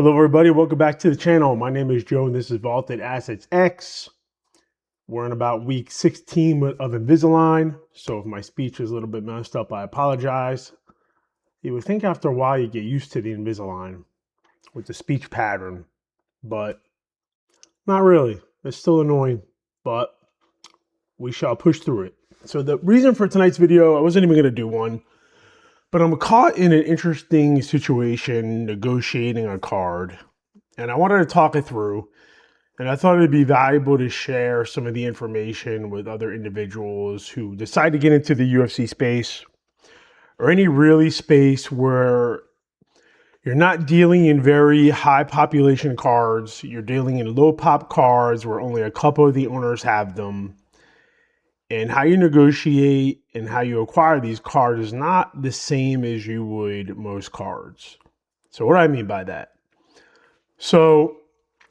Hello everybody, welcome back to the channel. My name is Joe and this is Vaulted Assets X. We're in about week 16 of Invisalign, so if my speech is a little bit messed up, I apologize. You would think after a while you get used to the Invisalign with the speech pattern, but not really. It's still annoying, but we shall push through it. So the reason for tonight's video, I wasn't even going to do one, but I'm caught in an interesting situation negotiating a card, and I wanted to talk it through. And I thought it'd be valuable to share some of the information with other individuals who decide to get into the UFC space or any really space where you're not dealing in very high population cards. You're dealing in low pop cards where only a couple of the owners have them. And how you negotiate and how you acquire these cards is not the same as you would most cards. So what do I mean by that? So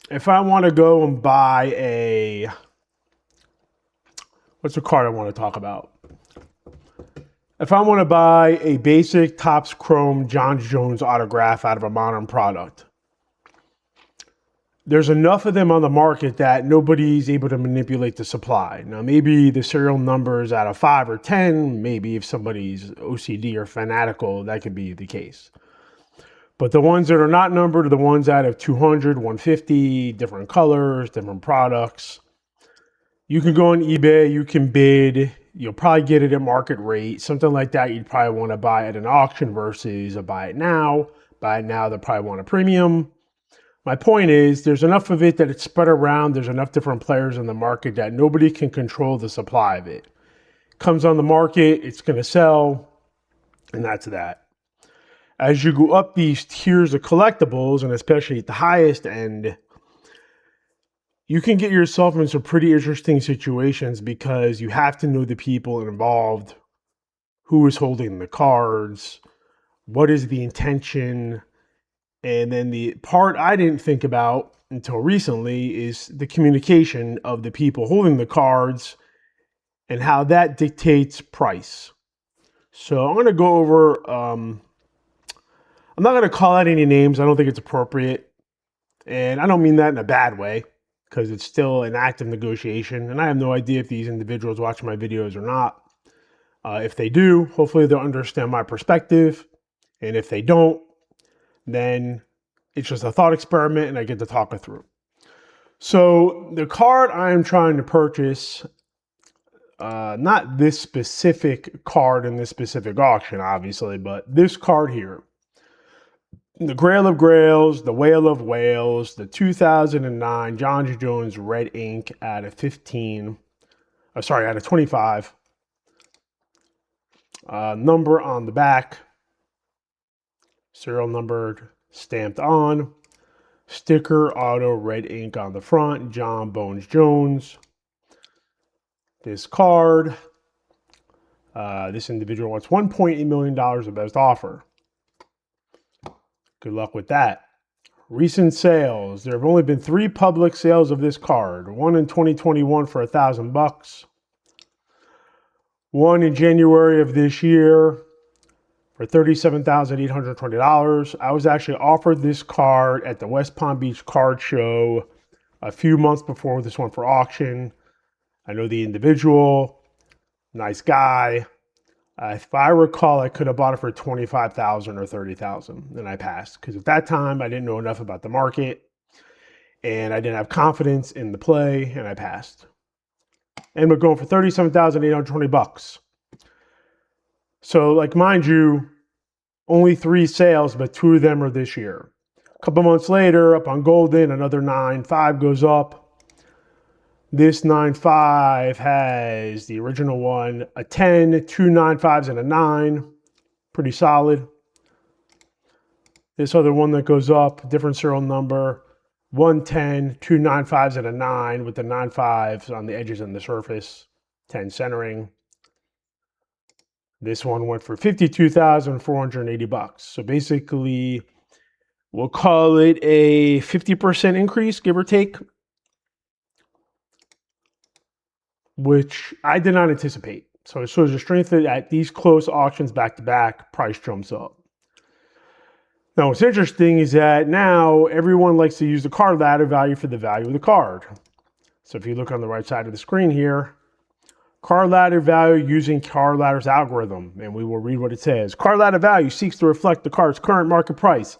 if I want to go and buy what's the card I want to talk about? If I want to buy a basic Topps Chrome Jon Jones autograph out of a modern product, there's enough of them on the market that nobody's able to manipulate the supply. Now, maybe the serial numbers out of 5 or 10, maybe if somebody's OCD or fanatical, that could be the case. But the ones that are not numbered are the ones out of 200, 150, different colors, different products. You can go on eBay, you can bid, you'll probably get it at market rate. Something like that you'd probably want to buy at an auction versus a buy it now. Buy it now, they'll probably want a premium. My point is there's enough of it that it's spread around. There's enough different players in the market that nobody can control the supply of it. It comes on the market, it's going to sell, and that's that. As you go up these tiers of collectibles, and especially at the highest end, you can get yourself in some pretty interesting situations because you have to know the people involved, who is holding the cards, what is the intention, and then the part I didn't think about until recently is the communication of the people holding the cards and how that dictates price. So I'm going to go over... I'm not going to call out any names. I don't think it's appropriate. And I don't mean that in a bad way because it's still an active negotiation. And I have no idea if these individuals watch my videos or not. If they do, hopefully they'll understand my perspective. And if they don't, then it's just a thought experiment and I get to talk it through. So the card I am trying to purchase, not this specific card in this specific auction, obviously, but this card here. The Grail of Grails, the Whale of Whales, the 2009 Jon Jones red ink out of 25. Number on the back, serial numbered, stamped on, sticker auto red ink on the front, Jon Bones Jones. This card, this individual wants $1.8 million of best offer. Good luck with that. Recent sales. There have only been 3 public sales of this card. One in 2021 for $1,000. One in January of this year for $37,820. I was actually offered this card at the West Palm Beach Card Show a few months before this went for auction. I know the individual, nice guy. If I recall, I could have bought it for $25,000 or $30,000, and I passed because at that time I didn't know enough about the market, and I didn't have confidence in the play, and I passed. And we're going for $37,820. So, like, mind you, only 3 sales, but 2 of them are this year. A couple months later, up on Golden, another 9.5 goes up. This 9.5 has the original one, a 10, 2 9.5s, and a 9. Pretty solid. This other one that goes up, different serial number, 110, 2 9.5s, and a 9 with the 9.5s on the edges and the surface, 10 centering. This one went for $52,480. So basically, we'll call it a 50% increase, give or take, which I did not anticipate. So it shows the strength that at these close auctions back to back, price jumps up. Now, what's interesting is that now everyone likes to use the card ladder value for the value of the card. So if you look on the right side of the screen here, card ladder value using card ladder's algorithm, and we will read what it says. Card ladder value seeks to reflect the card's current market price.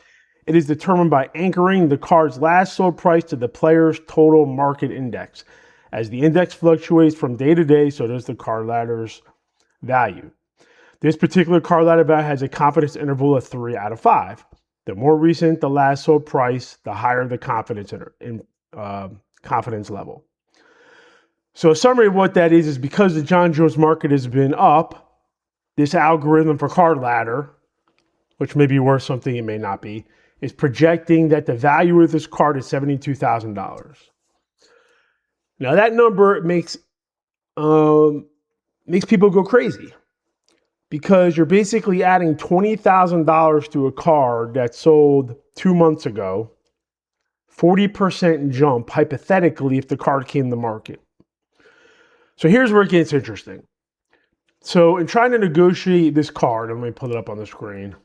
It is determined by anchoring the card's last sold price to the player's total market index. As the index fluctuates from day to day, so does the card ladder's value. This particular card ladder value has a confidence interval of 3 out of 5. The more recent the last sold price, the higher the confidence confidence level. So a summary of what that is because the Jon Jones market has been up, this algorithm for card ladder, which may be worth something, it may not be, is projecting that the value of this card is $72,000. Now that number makes people go crazy because you're basically adding $20,000 to a card that sold 2 months ago, 40% jump hypothetically if the card came to market. So here's where it gets interesting. So in trying to negotiate this card, let me pull it up on the screen,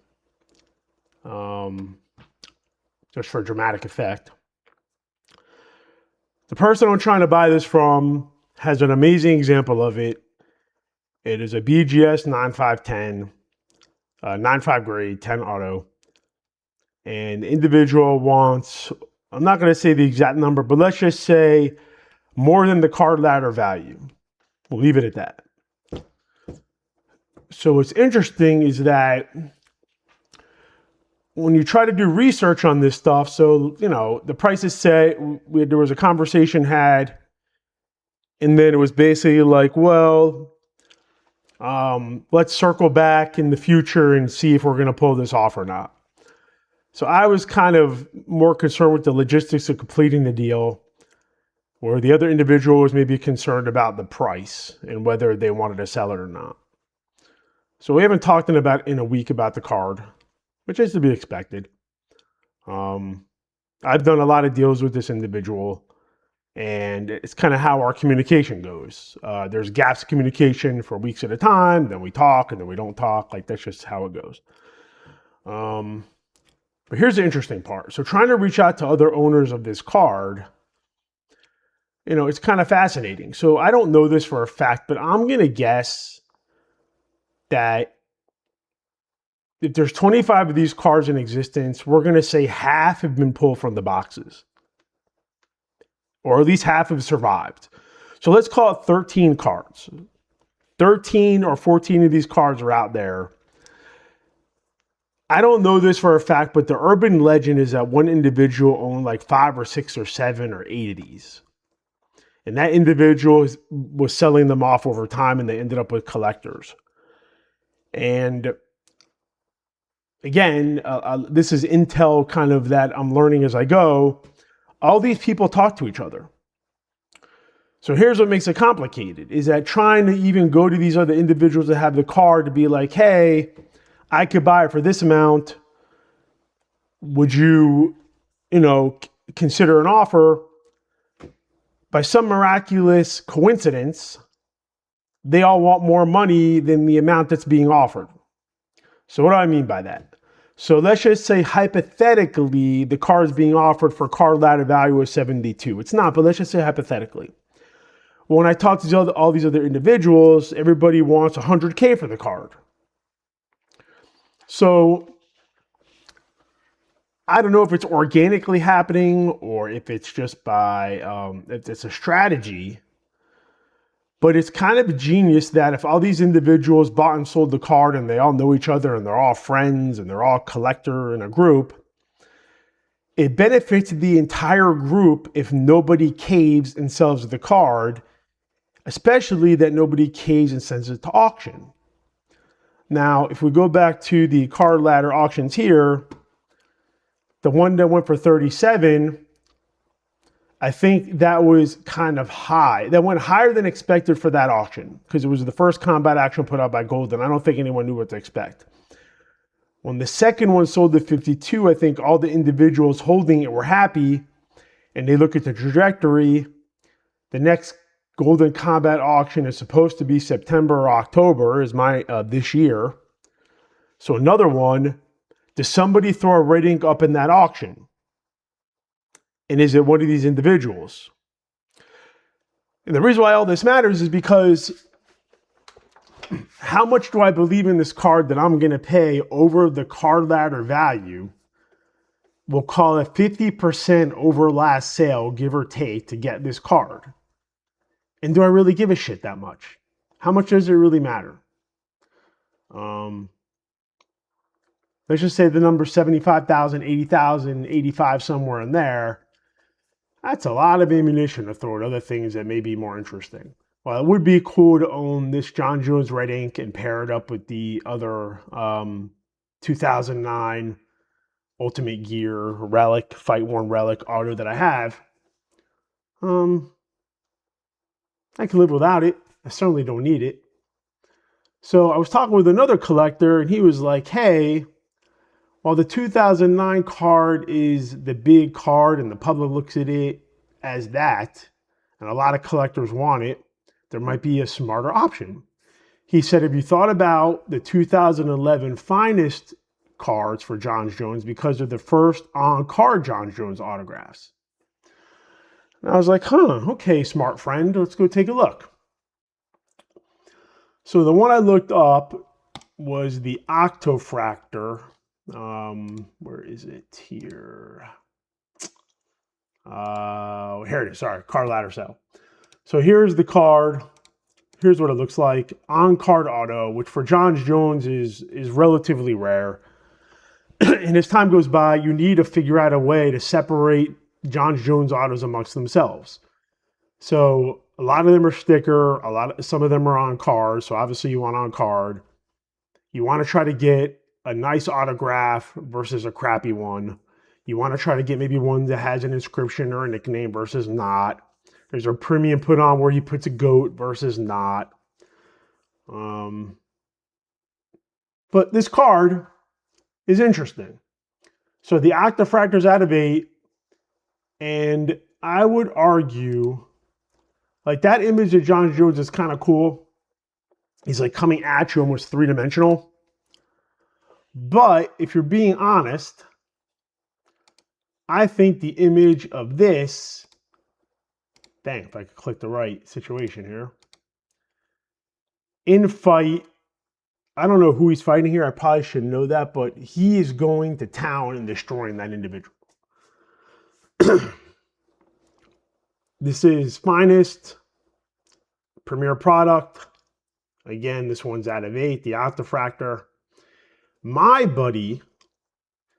just for dramatic effect. The person I'm trying to buy this from has an amazing example of it. It is a BGS 9510, 95 grade, 10 auto. And the individual wants, I'm not going to say the exact number, but let's just say more than the card ladder value. We'll leave it at that. So what's interesting is that when you try to do research on this stuff, so, you know, the prices say, there was a conversation had, and then it was basically like, well, let's circle back in the future and see if we're going to pull this off or not. So I was kind of more concerned with the logistics of completing the deal, where the other individual was maybe concerned about the price and whether they wanted to sell it or not. So we haven't talked in a week about the card, which is to be expected. I've done a lot of deals with this individual, and it's kind of how our communication goes. There's gaps of communication for weeks at a time, then we talk, and then we don't talk. Like, that's just how it goes. But here's the interesting part. So trying to reach out to other owners of this card, you know, it's kind of fascinating. So I don't know this for a fact, but I'm going to guess that if there's 25 of these cards in existence, we're going to say half have been pulled from the boxes, or at least half have survived. So let's call it 13 cards. 13 or 14 of these cards are out there. I don't know this for a fact, but the urban legend is that one individual owned like 5 or 6 or 7 or 8 of these. And that individual was selling them off over time, and they ended up with collectors. And again, this is intel kind of that I'm learning as I go. All these people talk to each other. So here's what makes it complicated, is that trying to even go to these other individuals that have the card to be like, hey, I could buy it for this amount. Would you, consider an offer? By some miraculous coincidence, they all want more money than the amount that's being offered. So what do I mean by that? So let's just say hypothetically, the card is being offered for card ladder value of 72. It's not, but let's just say hypothetically. When I talk to all these other individuals, everybody wants 100K for the card. So I don't know if it's organically happening or if it's just by, if it's a strategy, but it's kind of genius that if all these individuals bought and sold the card and they all know each other and they're all friends and they're all collector in a group, it benefits the entire group if nobody caves and sells the card, especially that nobody caves and sends it to auction. Now, if we go back to the card ladder auctions here, the one that went for 37, I think that was kind of high. That went higher than expected for that auction because it was the first combat action put out by Golden. I don't think anyone knew what to expect. When the second one sold to 52, I think all the individuals holding it were happy, and they look at the trajectory. The next Golden Combat auction is supposed to be September or October, is this year. So another one Does somebody throw a red ink up in that auction? And is it one of these individuals? And the reason why all this matters is because how much do I believe in this card that I'm going to pay over the card ladder value? We'll call it 50% over last sale, give or take, to get this card. And do I really give a shit that much? How much does it really matter? Let's just say the number 75,000, 80,000, 85, somewhere in there. That's a lot of ammunition to throw at other things that may be more interesting. Well, it would be cool to own this Jon Jones red ink and pair it up with the other 2009 Ultimate Gear Relic, Fight Worn Relic auto that I have. I can live without it. I certainly don't need it. So I was talking with another collector and he was like, hey, while the 2009 card is the big card and the public looks at it as that, and a lot of collectors want it, there might be a smarter option. He said, have you thought about the 2011 finest cards for Jon Jones because of the first on-card Jon Jones autographs? And I was like, okay, smart friend, let's go take a look. So the one I looked up was the Octofractor. Where is it here? Here it is, sorry, card ladder sale. So here's the card. Here's what it looks like. On-card auto, which for Jon Jones is relatively rare. And as time goes by, you need to figure out a way to separate Jon Jones autos amongst themselves. So a lot of them are sticker, some of them are on card. So obviously you want on card. You want to try to get a nice autograph versus a crappy one. You want to try to get maybe one that has an inscription or a nickname versus not. There's a premium put on where he puts a goat versus not. But this card is interesting. So the Octofractor's out of 8. And I would argue, like that image of Jon Jones is kind of cool. He's like coming at you almost three-dimensional. But if you're being honest, I think the image of this, dang, if I could click the right situation here. In fight, I don't know who he's fighting here. I probably should know that, but he is going to town and destroying that individual. This is finest, premier product. Again, this one's out of 8, the Octofractor. My buddy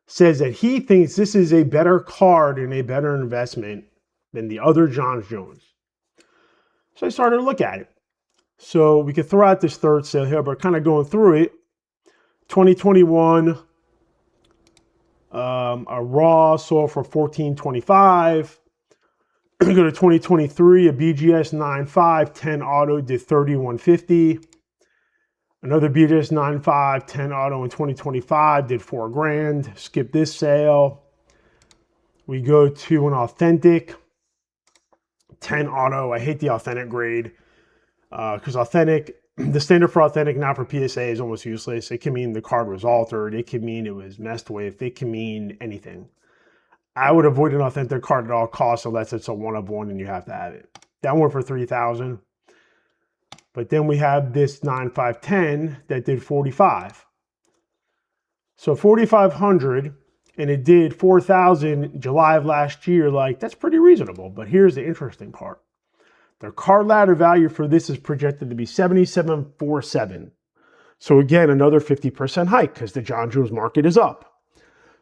says that he thinks this is a better card and a better investment than the other Jon Jones. So I started to look at it. So we could throw out this third sale here, but kind of going through it. 2021, a raw sold for $14.25. Go to 2023, a BGS 9.5 10 auto did $31.50. Another BGS 9.5 10 auto in 2025 did $4,000. Skip this sale. We go to an authentic 10 auto. I hate the authentic grade because authentic, the standard for authentic now for PSA is almost useless. It can mean the card was altered. It can mean it was messed with. It can mean anything. I would avoid an authentic card at all costs unless it's a one of one and you have to have it. That one for $3,000. But then we have this 9.510 that did 45. So 4,500 and it did 4,000 July of last year. Like that's pretty reasonable. But here's the interesting part. Their card ladder value for this is projected to be 77.47. So again, another 50% hike because the Jon Jones market is up.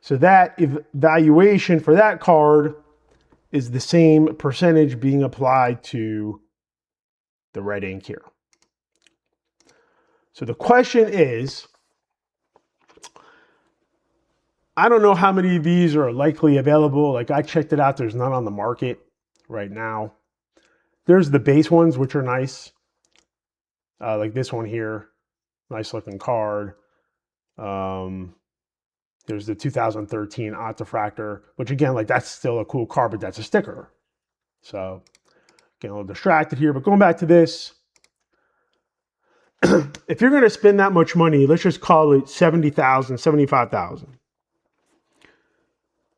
So that valuation for that card is the same percentage being applied to the red ink here. So the question is, I don't know how many of these are likely available. Like I checked it out. There's none on the market right now. There's the base ones, which are nice. Like this one here, nice looking card. There's the 2013 Octofractor, which again, like that's still a cool card, but that's a sticker. So getting a little distracted here, but going back to this, if you're going to spend that much money, let's just call it 70,000, 75,000.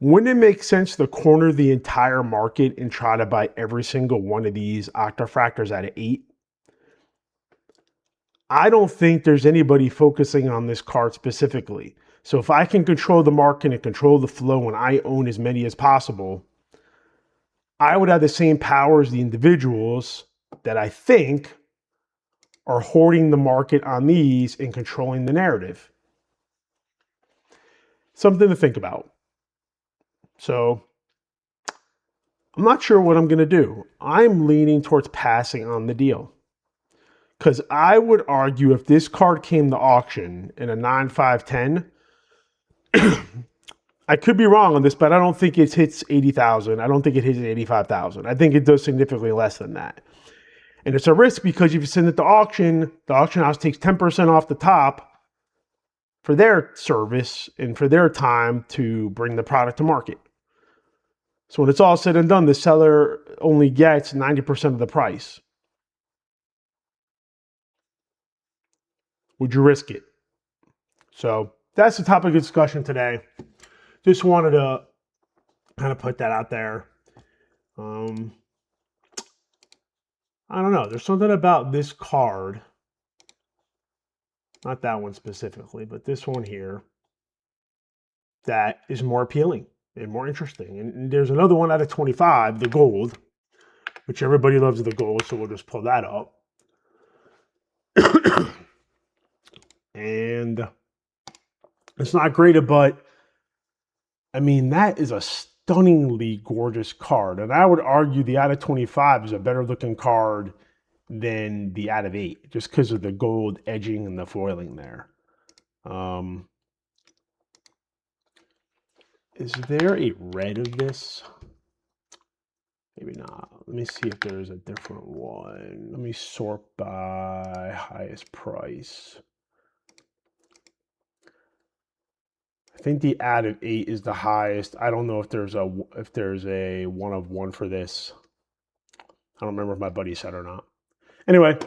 Wouldn't it make sense to corner the entire market and try to buy every single one of these octafractors at 8? I don't think there's anybody focusing on this card specifically. So if I can control the market and control the flow and I own as many as possible, I would have the same power as the individuals that I think are hoarding the market on these and controlling the narrative. Something to think about. So I'm not sure what I'm going to do. I'm leaning towards passing on the deal. Because I would argue if this card came to auction in a 9, 5, 10, I could be wrong on this, but I don't think it hits 80,000. I don't think it hits 85,000. I think it does significantly less than that. And it's a risk because if you send it to auction, the auction house takes 10% off the top for their service and for their time to bring the product to market. So when it's all said and done, the seller only gets 90% of the price. Would you risk it? So that's the topic of discussion today. Just wanted to kind of put that out there. I don't know. There's something about this card, not that one specifically, but this one here, that is more appealing and more interesting. And there's another one out of 25, the gold, which everybody loves the gold, so we'll just pull that up. And it's not great, but I mean, that is a stunningly gorgeous card. And I would argue the out of 25 is a better looking card than the out of 8, just because of the gold edging and the foiling there. Is there a red of this? Maybe not. Let me see if there's a different one. Let me sort by highest price. I think the out of 8 is the highest. I don't know if there's a 1 of 1 for this. I don't remember if my buddy said or not. Anyway,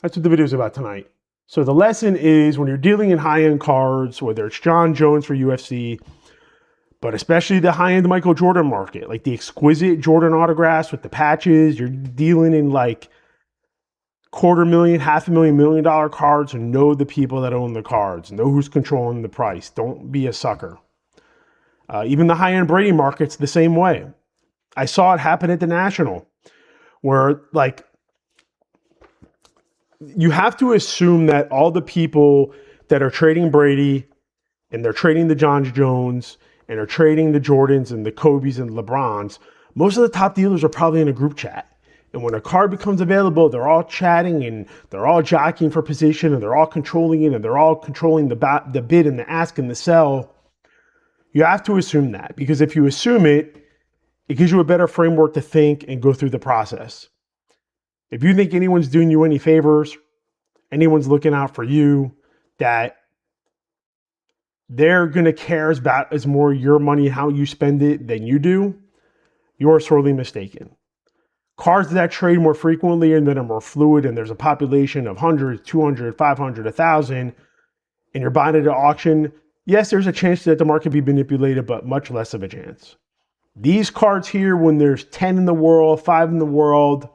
that's what the video is about tonight. So the lesson is when you're dealing in high-end cards, whether it's Jon Jones for UFC, but especially the high-end Michael Jordan market, like the exquisite Jordan autographs with the patches, you're dealing in like $250,000, $500,000, $1 million cards, and know the people that own the cards, know who's controlling the price. Don't be a sucker. Even the high-end Brady market's the same way. I saw it happen at the National, where like you have to assume that all the people that are trading Brady and they're trading the Jon Jones and are trading the Jordans and the Kobes and LeBrons, most of the top dealers are probably in a group chat. And when a card becomes available, they're all chatting and they're all jockeying for position and they're all controlling it and they're all controlling the bid and the ask and the sell. You have to assume that, because if you assume it, it gives you a better framework to think and go through the process. If you think anyone's doing you any favors, anyone's looking out for you, that they're going to care about as more your money, how you spend it than you do, you're sorely mistaken. Cards that trade more frequently and that are more fluid, and there's a population of 100, 200, 500, 1,000, and you're buying it at auction, yes, there's a chance that the market be manipulated, but much less of a chance. These cards here, when there's 10 in the world, 5 in the world,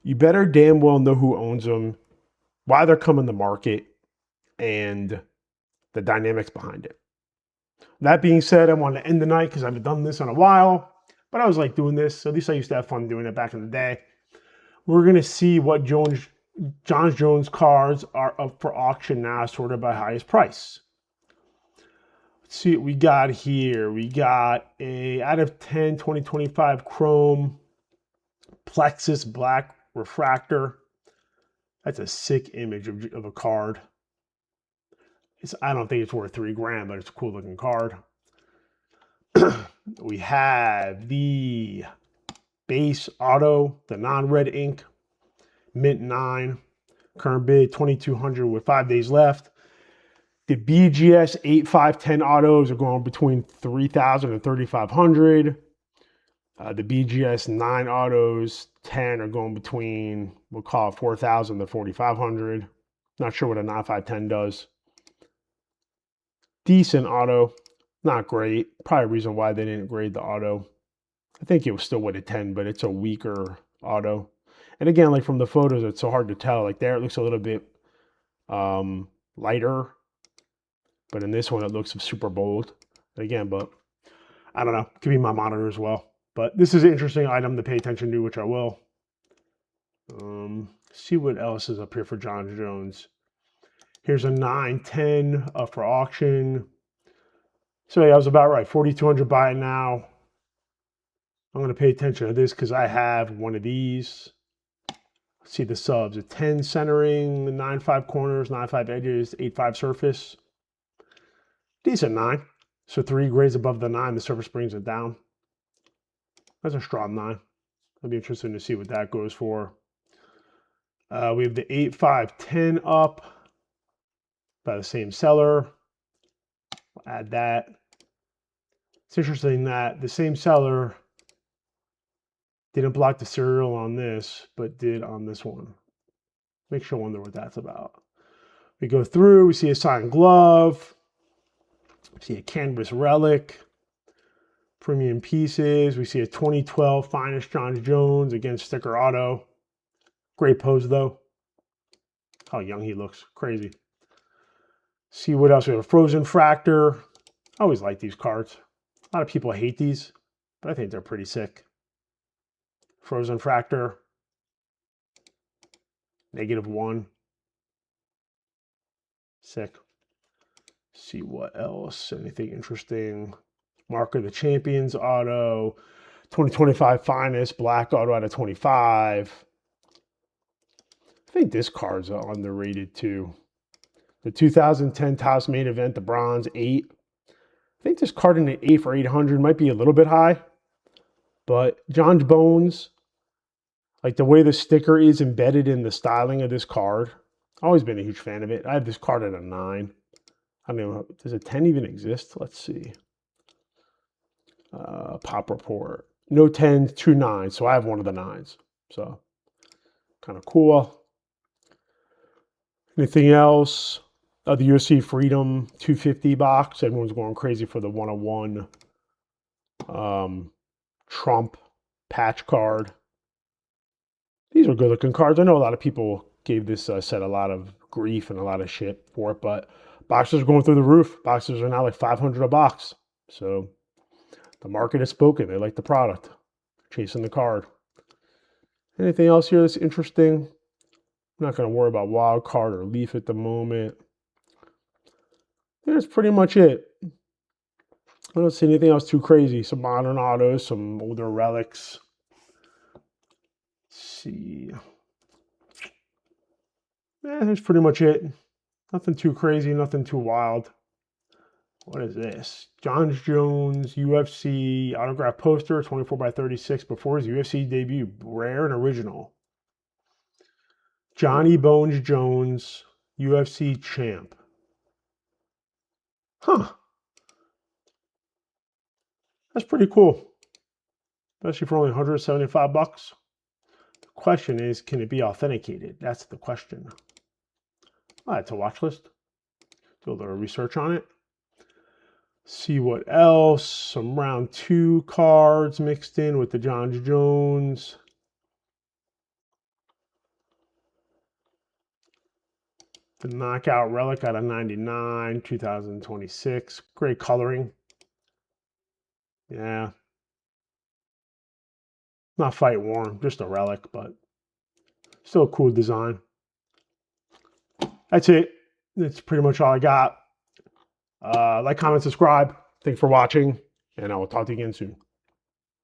you better damn well know who owns them, why they're coming to market, and the dynamics behind it. That being said, I want to end the night because I haven't done this in a while, but I was like doing this. So at least I used to have fun doing it back in the day. We're going to see what Jon Jones cards are up for auction now, sorted by highest price. Let's see what we got here. We got a out of 10 2025 Chrome Plexus Black Refractor. That's a sick image of a card. I don't think it's worth $3,000, but it's a cool looking card. We have the base auto, the non-red ink, mint 9, current bid 2,200 with 5 days left. The BGS 8, 5, 10 autos are going between 3,000 and 3,500. The BGS 9 autos 10 are going between, we'll call it 4,000 to 4,500. Not sure what a 9, 5, 10 does. Decent auto. Not great. Probably a reason why they didn't grade the auto. I think it was still with a 10, but it's a weaker auto. And again, like from the photos, it's so hard to tell. Like there, it looks a little bit lighter, but in this one, it looks super bold. Again, but I don't know. Could be my monitor as well. But this is an interesting item to pay attention to, which I will. See what else is up here for Jon Jones. Here's a 910 up for auction. So yeah, I was about right. 4,200 buy it now. I'm going to pay attention to this because I have one of these. See the subs, a 10 centering, 9.5 corners, 9.5 edges, 8.5 surface. Decent 9. So 3 grades above the 9, the surface brings it down. That's a strong 9. I'd be interested to see what that goes for. We have the 8.510 up by the same seller. We'll add that. It's interesting that the same seller didn't block the serial on this, but did on this one. Makes you wonder what that's about. We go through, we see a signed glove, we see a canvas relic, premium pieces, we see a 2012 finest Jon Jones against sticker auto. Great pose though. How young he looks, crazy. See what else we have. A frozen fractor. I always like these cards. A lot of people hate these, but I think they're pretty sick. Frozen fractor. -1. Sick. See what else. Anything interesting. Mark of the Champions auto. 2025 finest black auto out of 25. I think this card's underrated too. The 2010 Topps main event, the bronze 8. I think this card in the 8 for 800 might be a little bit high. But Jon Jones, like the way the sticker is embedded in the styling of this card, always been a huge fan of it. I have this card at a 9. I don't know, does a 10 even exist? Let's see. Pop report. No 10s, 2 9s. So I have one of the 9s. So kind of cool. Anything else? The UFC Freedom 250 box. Everyone's going crazy for the 101 Trump patch card. These are good looking cards. I know a lot of people gave this set a lot of grief and a lot of shit for it, but boxes are going through the roof. Boxes are now like 500 a box. So the market has spoken. They like the product. Chasing the card. Anything else here that's interesting? I'm not going to worry about wild card or leaf at the moment. That's pretty much it. I don't see anything else too crazy. Some modern autos, some older relics. Let's see. That's pretty much it. Nothing too crazy, nothing too wild. What is this? Jon Jones UFC autograph poster, 24x36 before his UFC debut. Rare and original. Johnny Bones Jones, UFC champ. Huh. That's pretty cool. Especially for only 175 bucks. The question is, can it be authenticated? That's the question. I'll add to watch list. Do a little research on it. See what else. Some round 2 cards mixed in with the Jon Jones. The knockout relic out of 99, 2026. Great coloring. Yeah. Not fight worn, just a relic, but still a cool design. That's it. That's pretty much all I got. Like, comment, subscribe. Thanks for watching, and I will talk to you again soon.